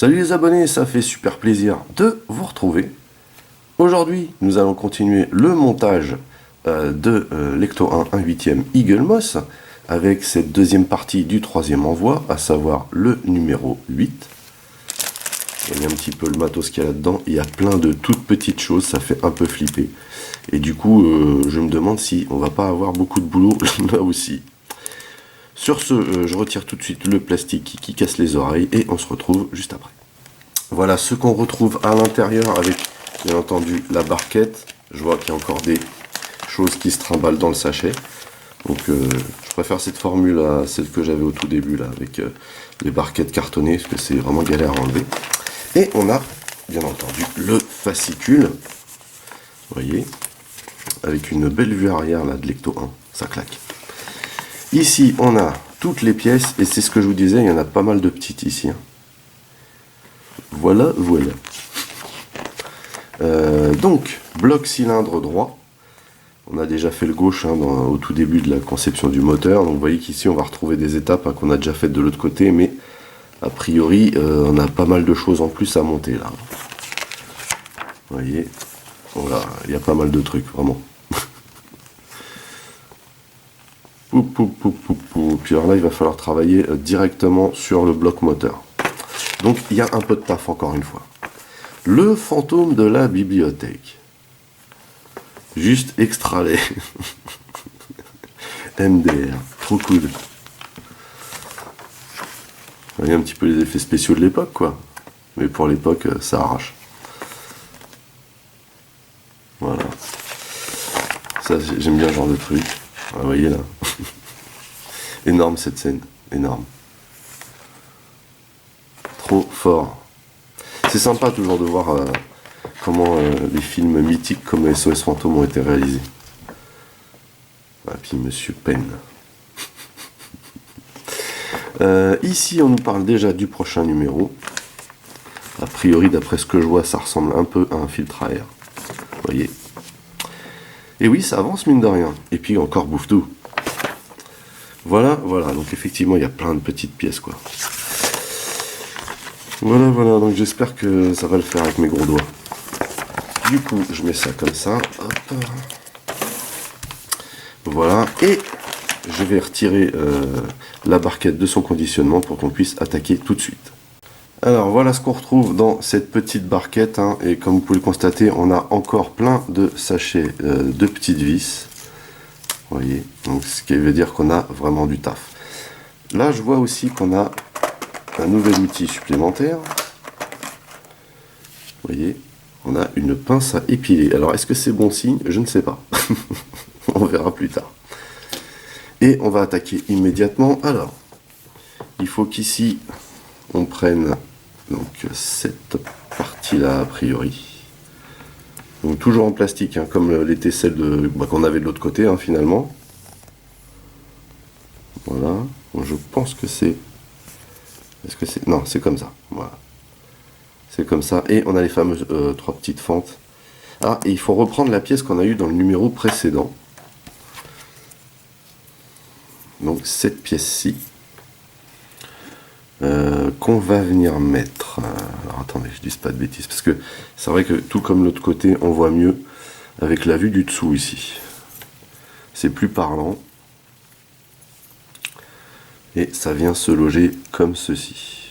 Salut les abonnés, ça fait super plaisir de vous retrouver. Aujourd'hui, nous allons continuer le montage de l'Ecto 1 1/8 Eagle Moss avec cette deuxième partie du troisième envoi, à savoir le numéro 8. Voyez un petit peu le matos qu'il y a là-dedans. Il y a plein de toutes petites choses, ça fait un peu flipper. Et du coup, je me demande si on va pas avoir beaucoup de boulot là aussi. Sur ce, je retire tout de suite le plastique qui casse les oreilles et on se retrouve juste après. Voilà ce qu'on retrouve à l'intérieur avec, bien entendu, la barquette. Je vois qu'il y a encore des choses qui se trimballent dans le sachet. Donc, je préfère cette formule à celle que j'avais au tout début, là, avec les barquettes cartonnées, parce que c'est vraiment galère à enlever. Et on a, bien entendu, le fascicule. Vous voyez, avec une belle vue arrière, là, de l'Ecto 1. Ça claque. Ici, on a toutes les pièces, et c'est ce que je vous disais, il y en a pas mal de petites ici. Hein. Voilà, voilà. Donc, bloc cylindre droit. On a déjà fait le gauche hein, au tout début de la conception du moteur. Donc, vous voyez qu'ici, on va retrouver des étapes hein, qu'on a déjà faites de l'autre côté, mais a priori, on a pas mal de choses en plus à monter là. Vous voyez, voilà, il y a pas mal de trucs, vraiment. Puis alors là, il va falloir travailler directement sur le bloc moteur. Donc, il y a un peu de taf, encore une fois. Le fantôme de la bibliothèque. Juste extra laid. MDR, trop cool. Vous voyez un petit peu les effets spéciaux de l'époque, quoi. Mais pour l'époque, ça arrache. Voilà. Ça, j'aime bien ce genre de truc. Vous voyez là. Énorme cette scène. Énorme. Trop fort. C'est sympa toujours de voir comment les films mythiques comme SOS Fantôme ont été réalisés. Et puis Monsieur Penn. Ici, on nous parle déjà du prochain numéro. A priori, d'après ce que je vois, ça ressemble un peu à un filtre à air. Vous voyez. Et oui, ça avance mine de rien. Et puis encore bouffe tout. Voilà, voilà. Donc effectivement, il y a plein de petites pièces, quoi. Voilà, voilà. Donc j'espère que ça va le faire avec mes gros doigts. Du coup, je mets ça comme ça. Hop. Voilà. Et je vais retirer la barquette de son conditionnement pour qu'on puisse attaquer tout de suite. Alors voilà ce qu'on retrouve dans cette petite barquette hein, et comme vous pouvez le constater, on a encore plein de sachets de petites vis. Vous voyez, donc ce qui veut dire qu'on a vraiment du taf. Là, je vois aussi qu'on a un nouvel outil supplémentaire. Vous voyez, on a une pince à épiler. Alors, est-ce que c'est bon signe? Je ne sais pas. On verra plus tard. Et on va attaquer immédiatement. Alors, il faut qu'ici, on prenne donc cette partie-là, a priori. Donc toujours en plastique, hein, comme l'était celle qu'on avait de l'autre côté, hein, finalement. Voilà. Donc, je pense que c'est... Est-ce que c'est... Non, c'est comme ça. Voilà. C'est comme ça. Et on a les fameuses 3 petites fentes. Ah, et il faut reprendre la pièce qu'on a eue dans le numéro précédent. Donc cette pièce-ci. Qu'on va venir mettre. Alors attendez, je dis pas de bêtises, parce que c'est vrai que tout comme l'autre côté, on voit mieux avec la vue du dessous ici. C'est plus parlant. Et ça vient se loger comme ceci.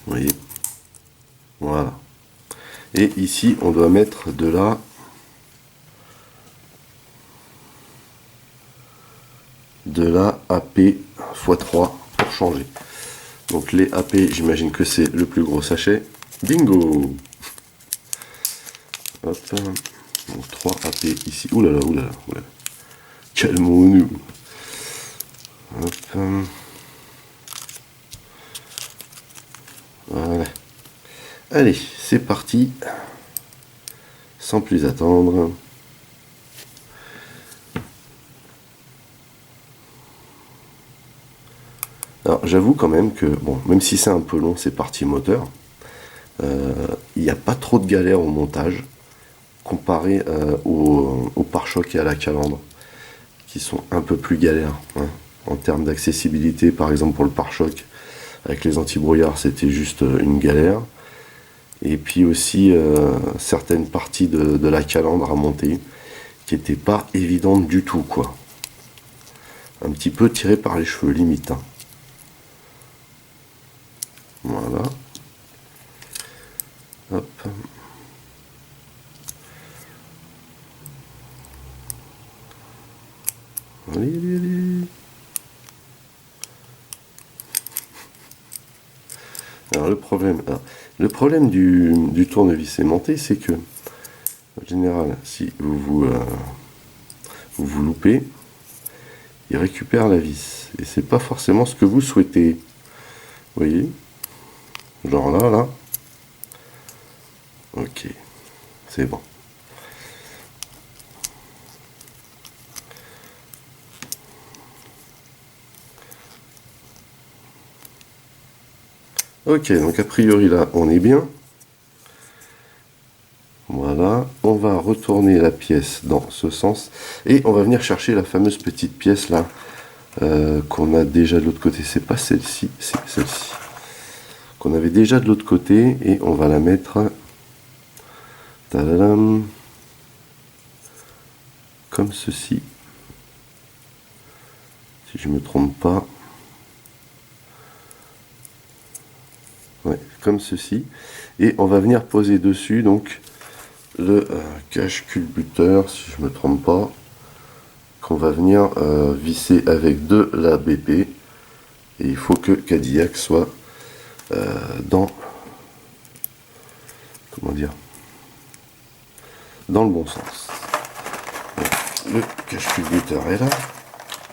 Vous voyez? Voilà. Et ici, on doit mettre de la... AP x3 pour changer. Donc les AP, j'imagine que c'est le plus gros sachet. Bingo! Hop. Donc 3 AP ici. Oulala, oulala, oulala. Calmons-nous. Hop. Voilà. Allez, c'est parti. Sans plus attendre. Alors j'avoue quand même que, bon, même si c'est un peu long ces parties moteur, il n'y a pas trop de galère au montage comparé au pare-choc et à la calandre, qui sont un peu plus galères hein, en termes d'accessibilité, par exemple pour le pare-choc. avec les anti-brouillards, c'était juste une galère. Et puis aussi certaines parties de la calandre à monter qui n'étaient pas évidentes du tout, quoi. Un petit peu tiré par les cheveux, limite. Hein. Voilà. Hop. Allez, allez, allez. Alors le problème du tournevis aimanté, c'est que en général, si vous vous loupez, il récupère la vis. Et c'est pas forcément ce que vous souhaitez. Vous voyez? Genre là. Ok, c'est bon. Ok, donc a priori là, on est bien. Voilà, on va retourner la pièce dans ce sens et on va venir chercher la fameuse petite pièce là qu'on a déjà de l'autre côté. C'est pas celle-ci, c'est celle-ci qu'on avait déjà de l'autre côté et on va la mettre tadadam, comme ceci. Si je me trompe pas. Ouais, comme ceci. Et on va venir poser dessus donc le cache-culbuteur, si je me trompe pas, qu'on va venir visser avec de la BP. Et il faut que Cadillac soit dans, comment dire, dans le bon sens. Le cache-culbuteur est là.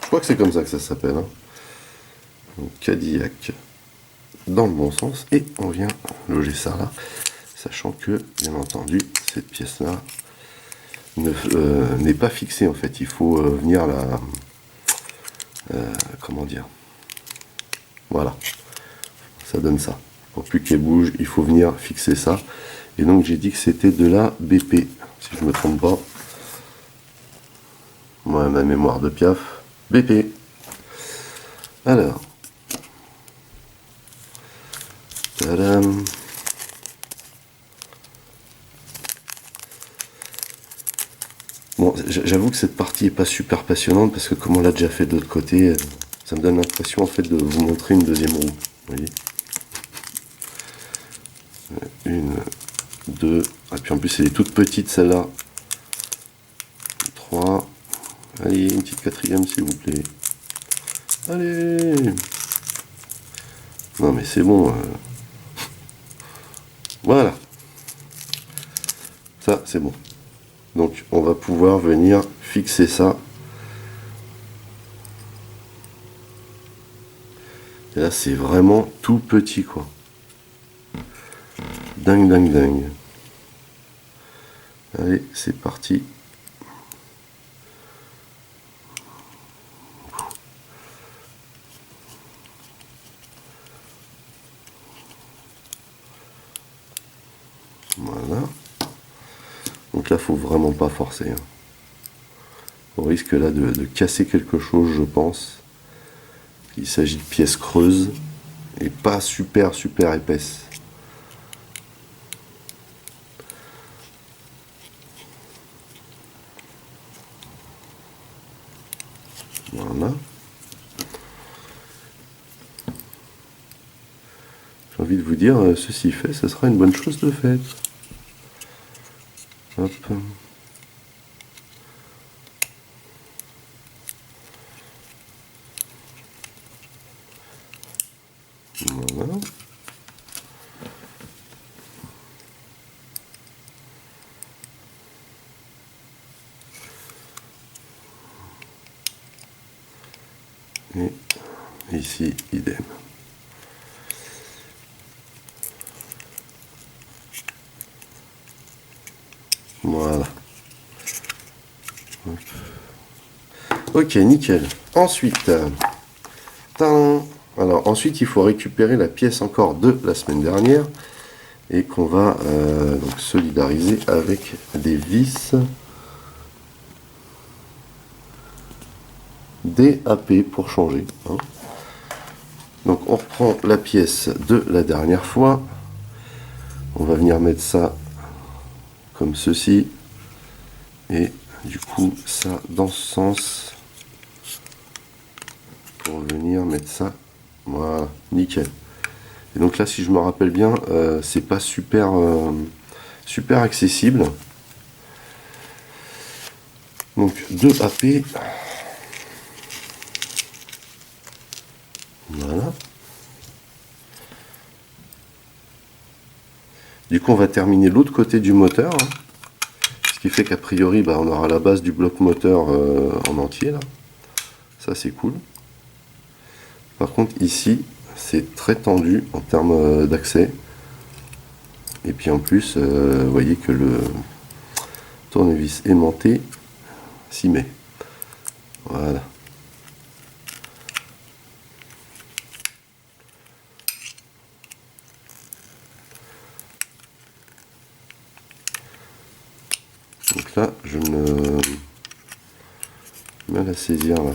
Je crois que c'est comme ça que ça s'appelle. Hein. Donc, Cadillac dans le bon sens. Et on vient loger ça là. Sachant que, bien entendu, cette pièce-là n'est pas fixée en fait. Il faut venir la... comment dire? Voilà. Ça donne ça. Pour plus qu'elle bouge, il faut venir fixer ça. Et donc j'ai dit que c'était de la BP, si je me trompe pas. Moi, ma mémoire de Piaf, BP. Alors. Tadam. Bon, j'avoue que cette partie est pas super passionnante parce que comme on l'a déjà fait de l'autre côté, ça me donne l'impression en fait de vous montrer une deuxième roue. Vous voyez, une, deux, et puis en plus elle est toute petite celle-là. Trois. Allez, une petite quatrième s'il vous plaît. Allez. Non mais c'est bon. Voilà. Ça c'est bon. Donc on va pouvoir venir fixer ça. Et là c'est vraiment tout petit quoi. Dingue, dingue, dingue. Allez, c'est parti. Voilà. Donc là, faut vraiment pas forcer. Hein. On risque là de casser quelque chose, je pense. Il s'agit de pièces creuses et pas super épaisses. Voilà. J'ai envie de vous dire, ceci fait, ça sera une bonne chose de faite. Hop. Voilà. Et ici, idem. Voilà. Hop. Ok, nickel. Ensuite, alors ensuite, il faut récupérer la pièce encore de la semaine dernière et qu'on va donc solidariser avec des vis DAP pour changer. Hein. Donc on reprend la pièce de la dernière fois. On va venir mettre ça comme ceci. Et du coup, ça dans ce sens. Pour venir mettre ça. Voilà, nickel. Et donc là, si je me rappelle bien, c'est pas super, super accessible. Donc 2 AP. Voilà. Du coup, on va terminer l'autre côté du moteur. Hein. Ce qui fait qu'a priori, bah, on aura la base du bloc moteur en entier. Là. Ça, c'est cool. Par contre, ici, c'est très tendu en termes d'accès. Et puis en plus, vous voyez que le tournevis aimanté s'y met. Voilà. Donc là, je me mal à saisir là.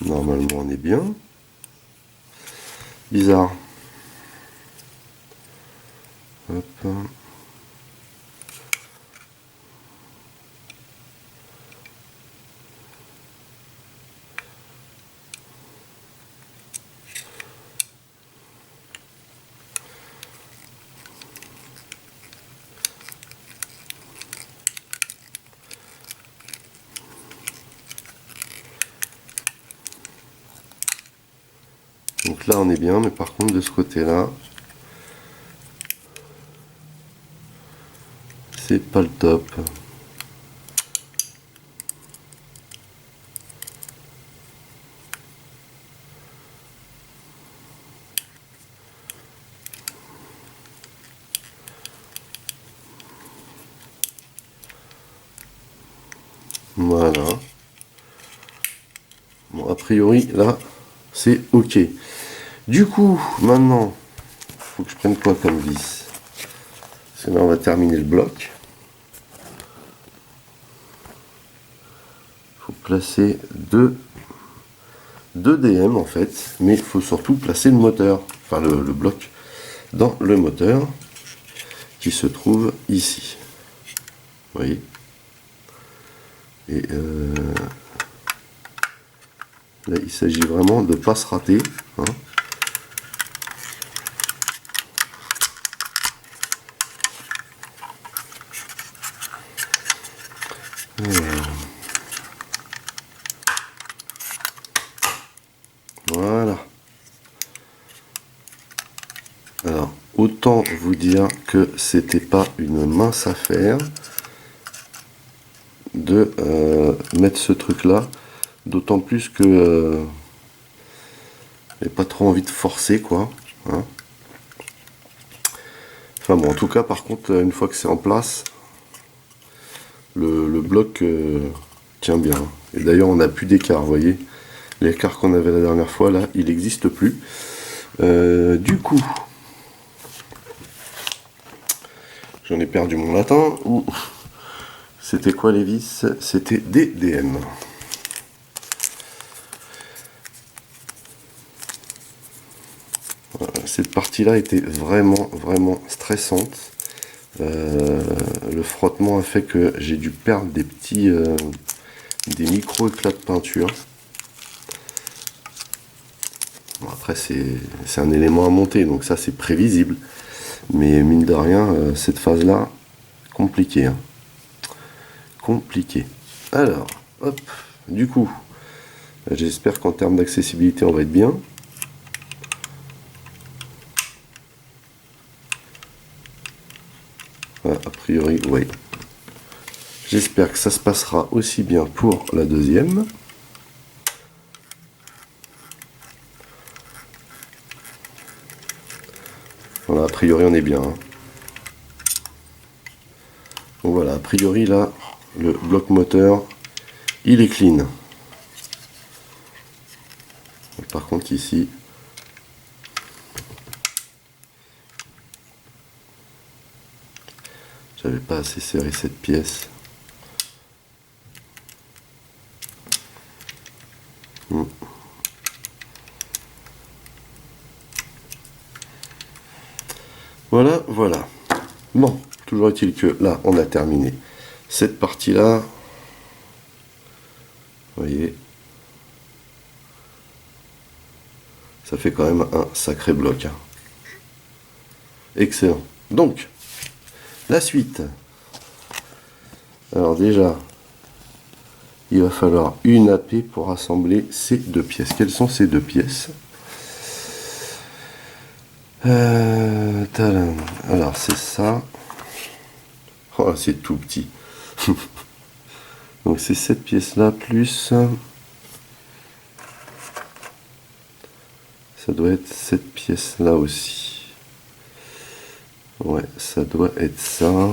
Normalement, on est bien. Bizarre. Hop. Donc là, on est bien, mais par contre, de ce côté-là, c'est pas le top. Voilà. Bon, a priori, là, c'est OK. Du coup, maintenant, il faut que je prenne quoi comme vis? Parce que là, on va terminer le bloc. Il faut placer deux DM, en fait. Mais il faut surtout placer le moteur, enfin le bloc, dans le moteur qui se trouve ici. Vous voyez? Et là, il s'agit vraiment de ne pas se rater. Hein. Voilà. Alors, autant vous dire que c'était pas une mince affaire de mettre ce truc là, d'autant plus que j'ai pas trop envie de forcer quoi. Hein. Enfin bon, en tout cas, par contre, une fois que c'est en place, le bloc tient bien. Et d'ailleurs, on n'a plus d'écart, vous voyez. L'écart qu'on avait la dernière fois, là, il n'existe plus. Du coup, j'en ai perdu mon latin. C'était quoi les vis? C'était des DM. Voilà, cette partie-là était vraiment, vraiment stressante. Le frottement a fait que j'ai dû perdre des petits, des micro éclats de peinture. Bon, après, c'est un élément à monter, donc ça c'est prévisible. Mais mine de rien, cette phase-là, compliquée. Hein. Compliqué. Alors, hop, du coup, j'espère qu'en termes d'accessibilité, on va être bien. A priori, oui. J'espère que ça se passera aussi bien pour la deuxième. Voilà, a priori, on est bien. Hein. Donc voilà, a priori, là, le bloc moteur, il est clean. Par contre, ici, j'avais pas assez serré cette pièce. Voilà, voilà. Bon, toujours est-il que là, on a terminé cette partie-là. Vous voyez, ça fait quand même un sacré bloc. Hein. Excellent. Donc, la suite. Alors déjà, il va falloir une AP pour assembler ces deux pièces. Quelles sont ces deux pièces? Tadam. Alors c'est ça. Oh, c'est tout petit. Donc c'est cette pièce-là plus... Ça doit être cette pièce-là aussi. Ouais, ça doit être ça.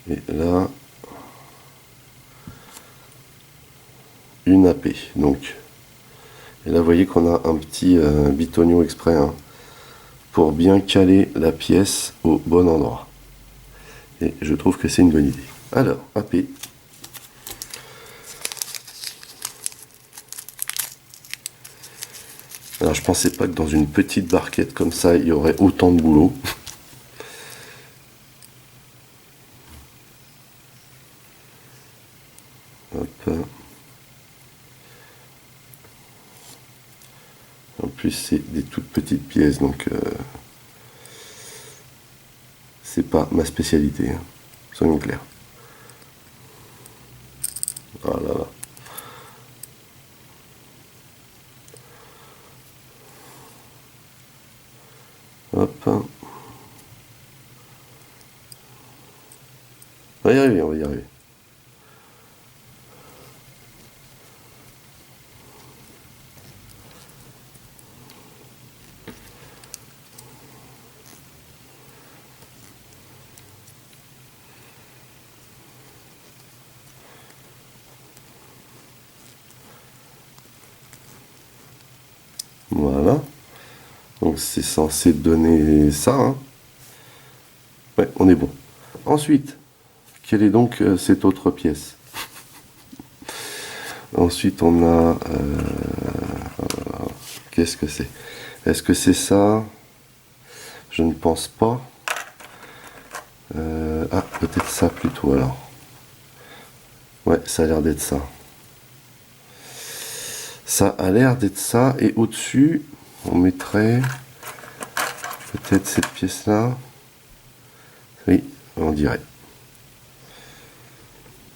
Et là... Une AP. Donc... Et là, vous voyez qu'on a un petit bitonio exprès hein, pour bien caler la pièce au bon endroit. Et je trouve que c'est une bonne idée. Alors, AP. Alors, je pensais pas que dans une petite barquette comme ça, il y aurait autant de boulot. Hop. En plus, c'est des toutes petites pièces, donc c'est pas ma spécialité. Hein. Soyons clairs. Voilà. Là. Hop. On va y arriver, on va y arriver. Voilà. Donc c'est censé donner ça. Hein. Ouais, on est bon. Ensuite, quelle est donc cette autre pièce? Ensuite, on a... qu'est-ce que c'est? Est-ce que c'est ça? Je ne pense pas. Ah, peut-être ça plutôt alors. Ouais, ça a l'air d'être ça. Ça a l'air d'être ça. Et au-dessus, on mettrait peut-être cette pièce-là. Oui, on dirait.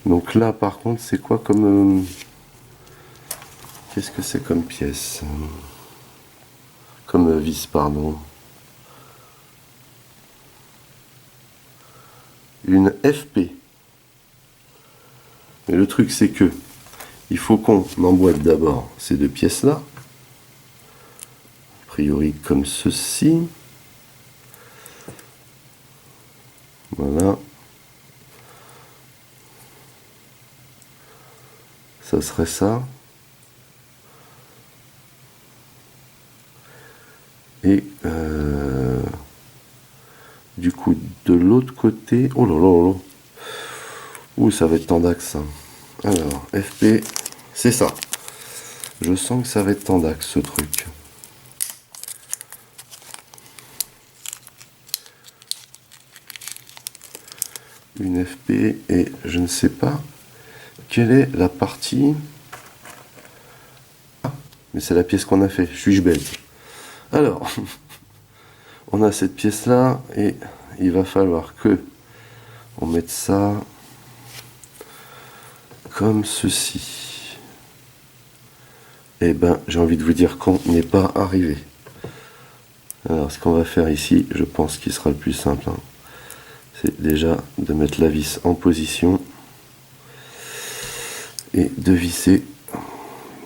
Donc là, par contre, c'est quoi comme... Qu'est-ce que c'est comme pièce? Comme vis, pardon. Une FP. Mais le truc, c'est que il faut qu'on emboîte d'abord ces deux pièces-là. A priori, comme ceci. Voilà. Ça serait ça. Et du coup, de l'autre côté... Oh là là là. Ouh, ça va être tendax. Hein. Alors, FP, c'est ça. Je sens que ça va être tendax, ce truc. Une FP et je ne sais pas quelle est la partie... Ah, mais c'est la pièce qu'on a fait. Suis-je bête? Alors, on a cette pièce-là et il va falloir que on mette ça comme ceci. Et ben, j'ai envie de vous dire qu'on n'est pas arrivé. Alors, ce qu'on va faire ici, je pense qu'il sera le plus simple. Hein. C'est déjà de mettre la vis en position et de visser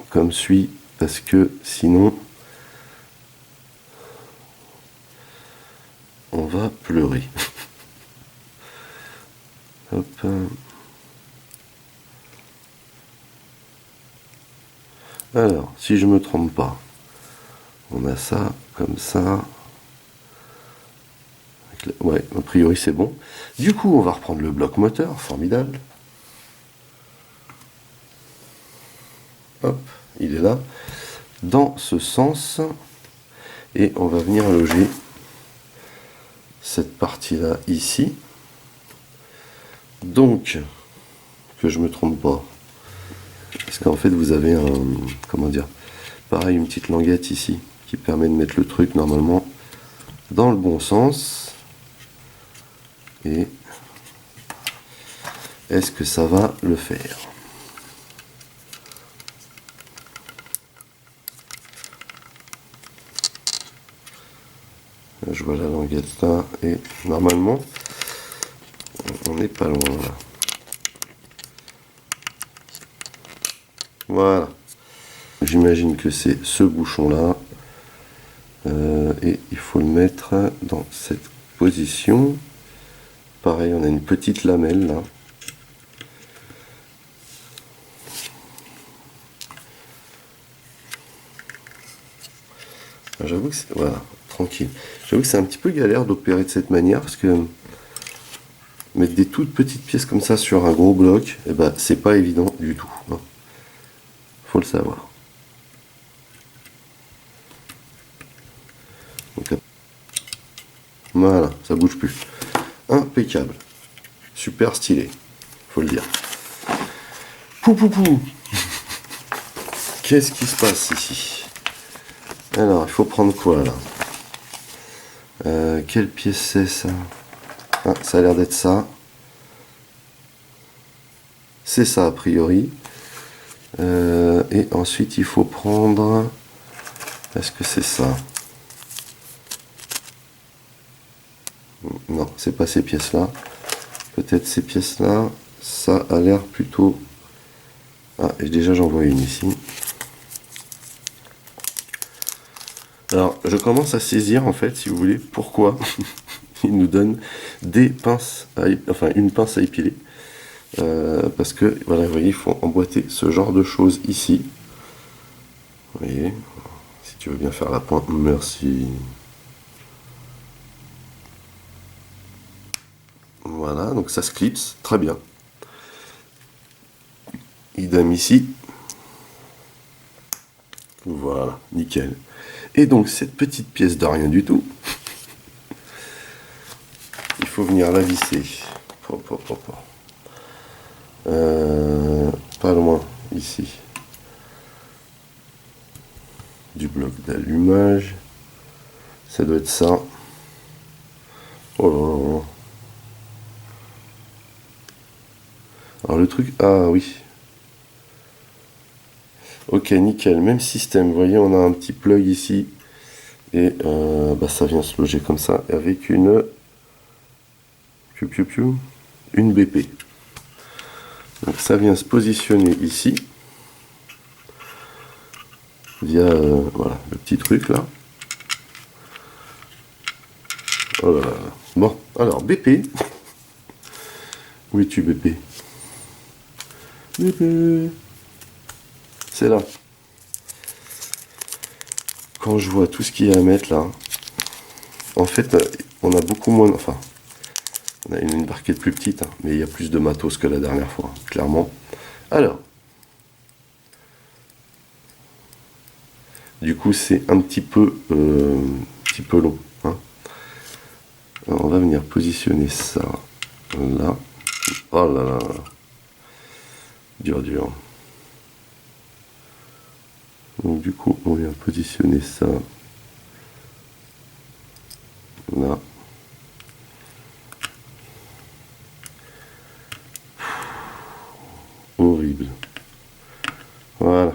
comme suit, parce que sinon, on va pleurer. Hop. Alors, si je me trompe pas, on a ça, comme ça. Ouais, a priori c'est bon. Du coup, on va reprendre le bloc moteur, formidable. hop, il est là, dans ce sens, et on va venir loger cette partie-là ici. Donc, que je me trompe pas, parce qu'en fait vous avez un, comment dire, pareil, une petite languette ici, qui permet de mettre le truc normalement dans le bon sens. Et est-ce que ça va le faire? Je vois la languette là, et normalement on n'est pas loin là. Voilà. J'imagine que c'est ce bouchon là. Et il faut le mettre dans cette position. Pareil, on a une petite lamelle là. J'avoue que c'est... Voilà, tranquille. J'avoue que c'est un petit peu galère d'opérer de cette manière parce que mettre des toutes petites pièces comme ça sur un gros bloc, eh ben, c'est pas évident du tout. Hein. Faut le savoir. Donc, voilà, ça bouge plus. Impeccable. Super stylé. Faut le dire. Pou pou pou. Qu'est-ce qui se passe ici? Alors, il faut prendre quoi là? Quelle pièce c'est ça? Ah, ça a l'air d'être ça. C'est ça a priori. Et ensuite il faut prendre... Est-ce que c'est ça? Non, c'est pas ces pièces là. Peut-être ces pièces là. Ça a l'air plutôt... Ah, et déjà j'en vois une ici. Alors, je commence à saisir en fait, si vous voulez, pourquoi il nous donne des pinces, enfin une pince à épiler. Parce que, voilà, vous voyez, il faut emboîter ce genre de choses ici. Vous voyez, si tu veux bien faire la pointe, merci. Voilà, donc ça se clipse, très bien. Idem ici. Voilà, nickel. Et donc cette petite pièce de rien du tout, il faut venir la visser. Pas loin, ici. Du bloc d'allumage. Ça doit être ça. Oh là là là. Alors le truc... Ah oui. Ok, nickel. Même système. Vous voyez, on a un petit plug ici. Et bah, ça vient se loger comme ça. Avec une... Une BP. Donc ça vient se positionner ici. Via voilà, le petit truc là. Oh là là. Bon, alors BP. Où es-tu BP? BP. C'est là. Quand je vois tout ce qu'il y a à mettre là, en fait, on a beaucoup moins... Enfin, on a une barquette plus petite, hein, mais il y a plus de matos que la dernière fois, clairement. Alors, du coup, c'est un petit peu long. Hein. Alors, on va venir positionner ça là. Oh là là. Dur, dur. Donc, du coup, on vient positionner ça là. Horrible. Voilà.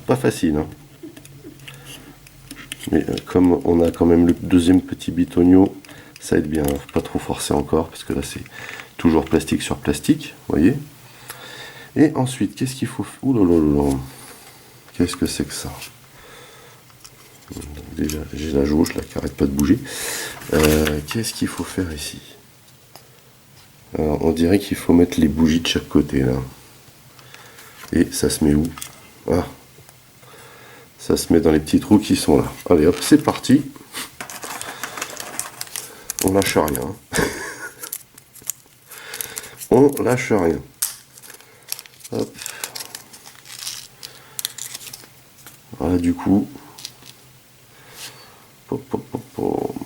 Pas facile, hein. Mais comme on a quand même le deuxième petit bitonio, ça aide bien. Faut pas trop forcer encore, parce que là c'est toujours plastique sur plastique, vous voyez. Et ensuite, qu'est-ce qu'il faut... Ouh là là là là. Qu'est-ce que c'est que ça? Déjà, j'ai la jauge là qui arrête pas de bouger. Qu'est-ce qu'il faut faire ici? Alors, on dirait qu'il faut mettre les bougies de chaque côté là. Et ça se met où? Ah, ça se met dans les petits trous qui sont là. Allez hop, c'est parti. On lâche rien. on lâche rien. Hop. Voilà, du coup. Pop, pop, pop, pop.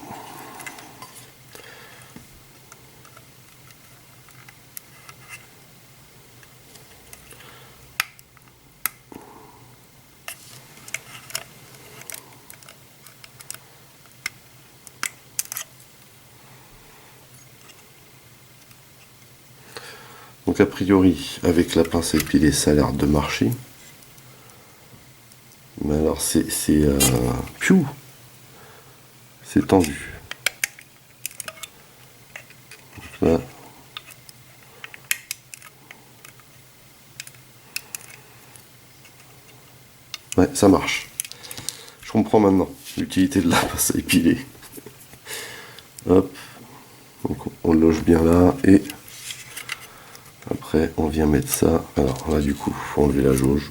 Donc a priori, avec la pince à épiler, ça a l'air de marcher. Mais alors c'est piou, c'est tendu. Donc là. Ouais, ça marche. Je comprends maintenant l'utilité de la pince à épiler. Hop. Donc on loge bien là et après on vient mettre ça. Alors là du coup, faut enlever la jauge.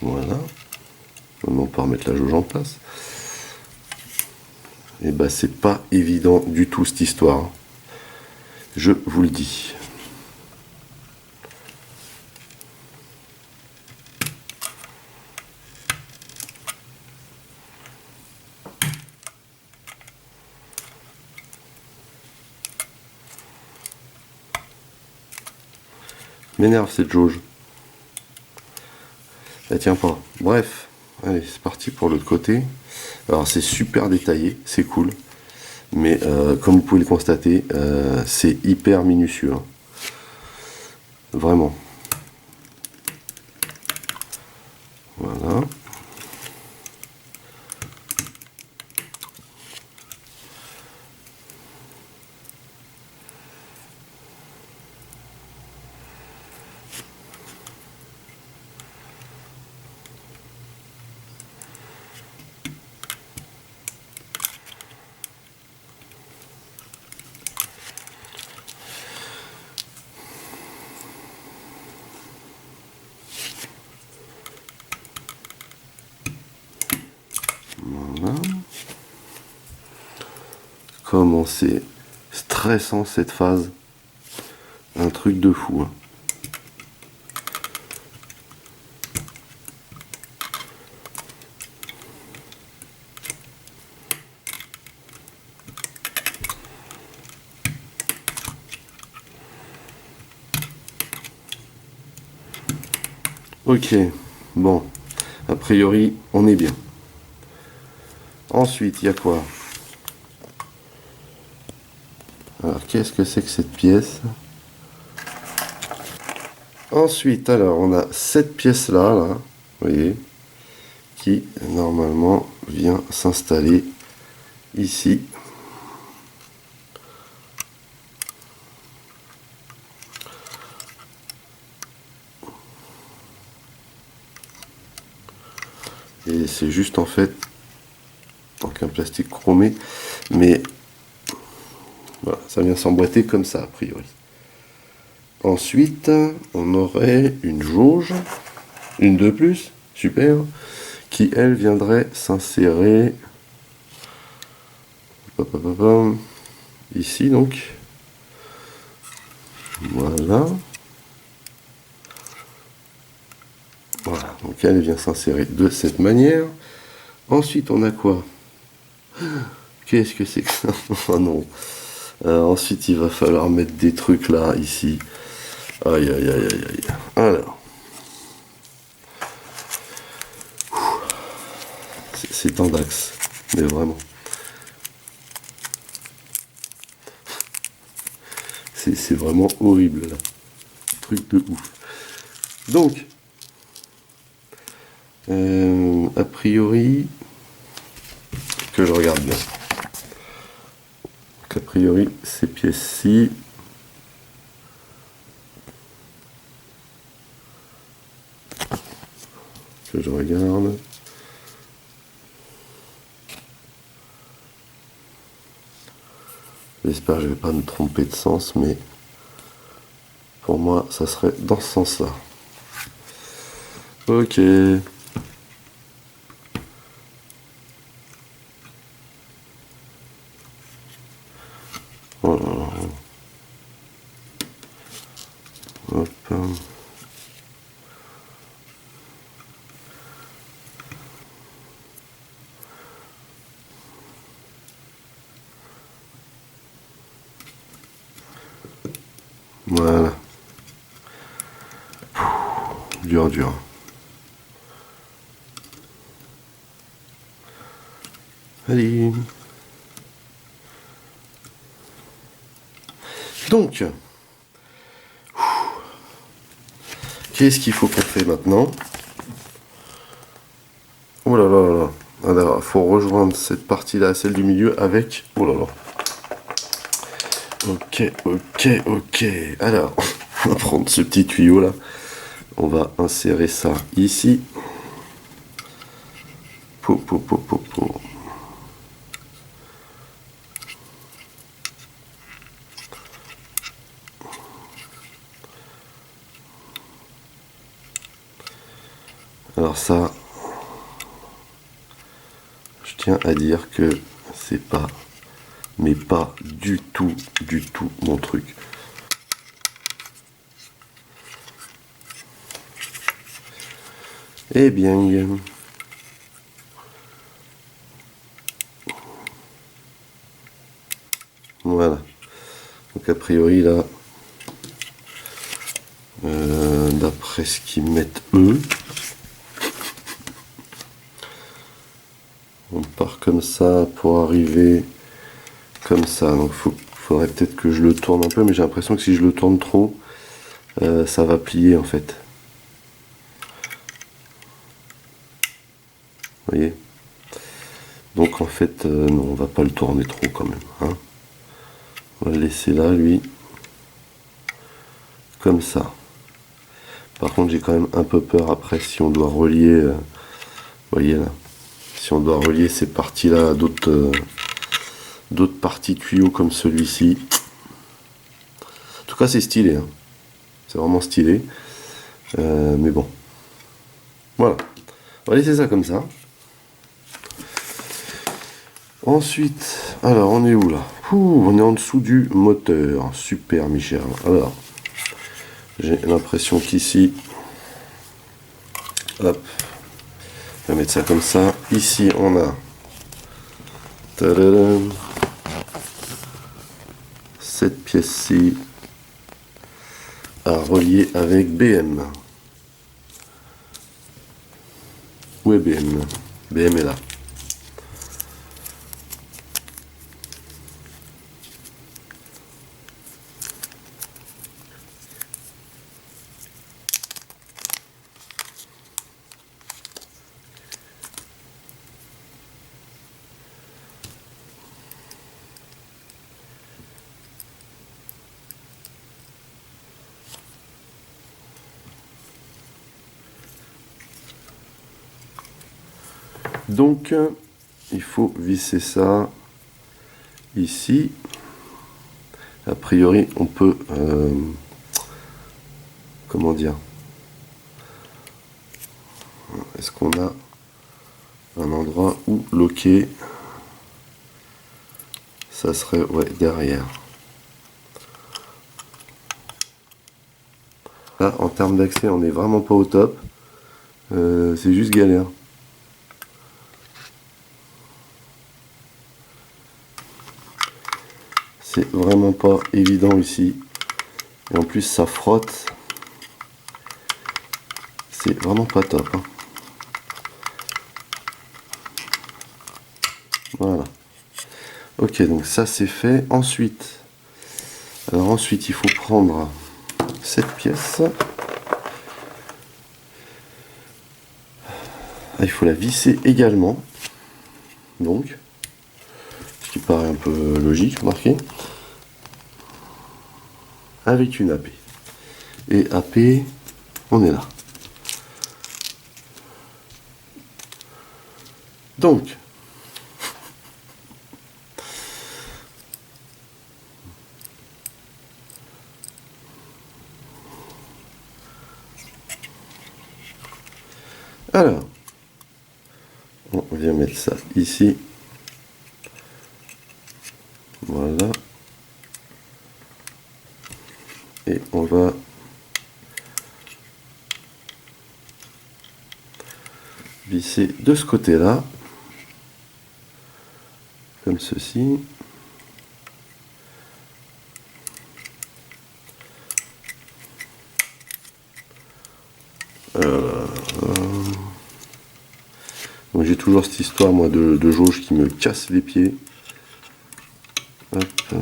Voilà. Maintenant on peut remettre la jauge en place. Et bah c'est pas évident du tout cette histoire. Je vous le dis. M'énerve cette jauge. Elle tient pas. Bref, allez, c'est parti pour l'autre côté. Alors c'est super détaillé, c'est cool. Mais comme vous pouvez le constater, c'est hyper minutieux. Hein. Vraiment. Voilà. Voilà. Comment c'est stressant cette phase. Un truc de fou. Hein. Ok, bon, a priori, on est bien. Ensuite, il y a quoi? Alors, qu'est-ce que c'est que cette pièce? Ensuite, alors, on a cette pièce-là, là, vous voyez, qui, normalement, vient s'installer ici. Et c'est juste, en fait, donc un plastique chromé, mais voilà, ça vient s'emboîter comme ça, a priori. Ensuite, on aurait une jauge, une de plus, super, qui elle viendrait s'insérer ici donc. Voilà. Voilà, donc elle vient s'insérer de cette manière. Ensuite, on a quoi? Qu'est-ce que c'est que ça? Oh non. Ensuite, il va falloir mettre des trucs là, ici. Aïe, aïe, aïe, aïe, aïe. Alors. C'est un dax, mais vraiment. C'est vraiment horrible là. Truc de ouf. Donc, a priori, que je regarde bien. A priori, ces pièces-ci, que je regarde. J'espère que je ne vais pas me tromper de sens, mais pour moi, ça serait dans ce sens-là. Ok. Voilà. Dur, dur. Allez. Donc, qu'est-ce qu'il faut qu'on fait maintenant? Oh là là là là. Alors, il faut rejoindre cette partie-là, celle du milieu, avec... Oh là là. Ok, ok, ok. Alors, on va prendre ce petit tuyau-là. On va insérer ça ici. Po, po, po, po, po. Alors ça, je tiens à dire que c'est pas, mais pas du tout mon truc. Eh bien, voilà. Donc a priori là, d'après ce qu'ils mettent eux, on part comme ça pour arriver comme ça. Donc faudrait peut-être que je le tourne un peu, mais j'ai l'impression que si je le tourne trop, ça va plier en fait. Vous voyez? Donc en fait, non, on va pas le tourner trop quand même. Hein. On va le laisser là, lui. Comme ça. Par contre, j'ai quand même un peu peur après si on doit relier, vous voyez là, si on doit relier ces parties-là à d'autres parties tuyaux comme celui-ci. En tout cas, c'est stylé. Hein. C'est vraiment stylé. Mais bon. Voilà. On va laisser ça comme ça. Ensuite, alors on est où là? On est en dessous du moteur. Super Michel. Alors, j'ai l'impression qu'ici, hop, on va mettre ça comme ça. Ici, on a tadadam, cette pièce-ci à relier avec BM. Où est BM? BM est là. Donc, il faut visser ça ici. A priori, on peut... comment dire? Est-ce qu'on a un endroit où loquer? Ça serait, ouais, derrière. Là, en termes d'accès, on n'est vraiment pas au top. C'est juste galère. C'est vraiment pas évident ici. Et en plus, ça frotte. C'est vraiment pas top. Hein. Voilà. Ok, donc ça c'est fait. Ensuite, il faut prendre cette pièce. Ah, il faut la visser également. Donc, ce qui paraît un peu logique, remarquez. Avec une AP. Et AP, on est là. Donc, alors, on vient mettre ça ici. Voilà. Et on va visser de ce côté-là, comme ceci. Donc j'ai toujours cette histoire, moi, de jauge qui me casse les pieds. Hop.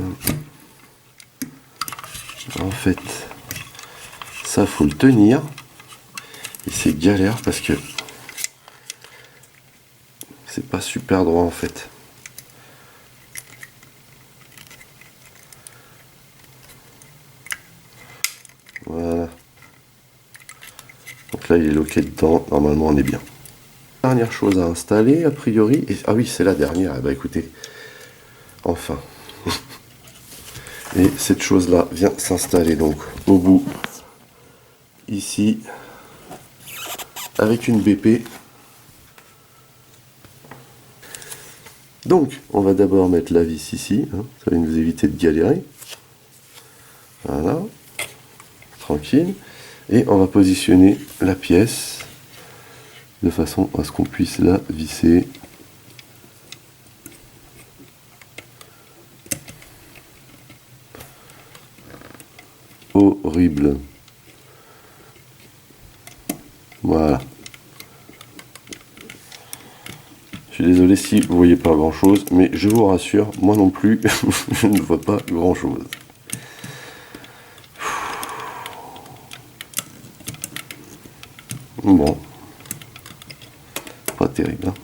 En fait, ça faut le tenir. Et c'est galère parce que c'est pas super droit en fait. Voilà. Donc là il est loqué dedans, normalement on est bien. Dernière chose à installer a priori, et, ah oui c'est la dernière, eh ben, écoutez, enfin. Et cette chose là vient s'installer donc au bout, ici, avec une BP. Donc on va d'abord mettre la vis ici, hein, ça va nous éviter de galérer. Voilà, tranquille. Et on va positionner la pièce de façon à ce qu'on puisse la visser. Horrible. Voilà. Je suis désolé si vous voyez pas grand chose, mais je vous rassure, moi non plus, je ne vois pas grand chose. Bon. Pas terrible. Hein.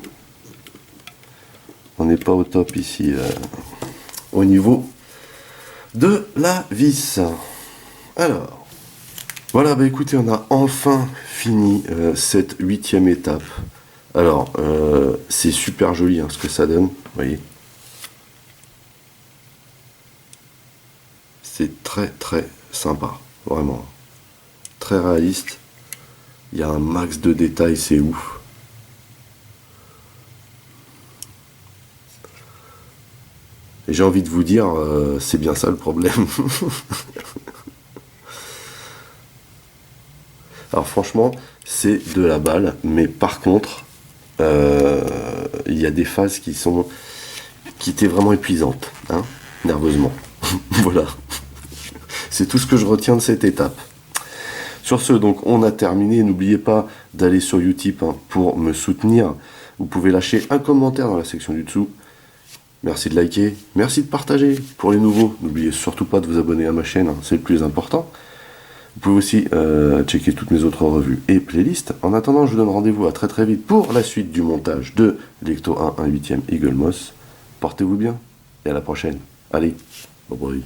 On n'est pas au top ici au niveau de la vis. Alors, voilà, bah écoutez, on a enfin fini cette 8e étape. Alors, c'est super joli hein, ce que ça donne, vous voyez. C'est très très sympa, vraiment. Très réaliste. Il y a un max de détails, c'est ouf. Et j'ai envie de vous dire, c'est bien ça le problème. Alors franchement, c'est de la balle, mais par contre, il y a des phases qui étaient vraiment épuisantes, hein, nerveusement. Voilà. C'est tout ce que je retiens de cette étape. Sur ce, donc, on a terminé. N'oubliez pas d'aller sur Utip hein, pour me soutenir. Vous pouvez lâcher un commentaire dans la section du dessous. Merci de liker, merci de partager. Pour les nouveaux, n'oubliez surtout pas de vous abonner à ma chaîne, hein, c'est le plus important. Vous pouvez aussi checker toutes mes autres revues et playlists. En attendant, je vous donne rendez-vous à très très vite pour la suite du montage de l'Ecto 1 1/8e Eagle Moss. Portez-vous bien et à la prochaine. Allez, bye bye.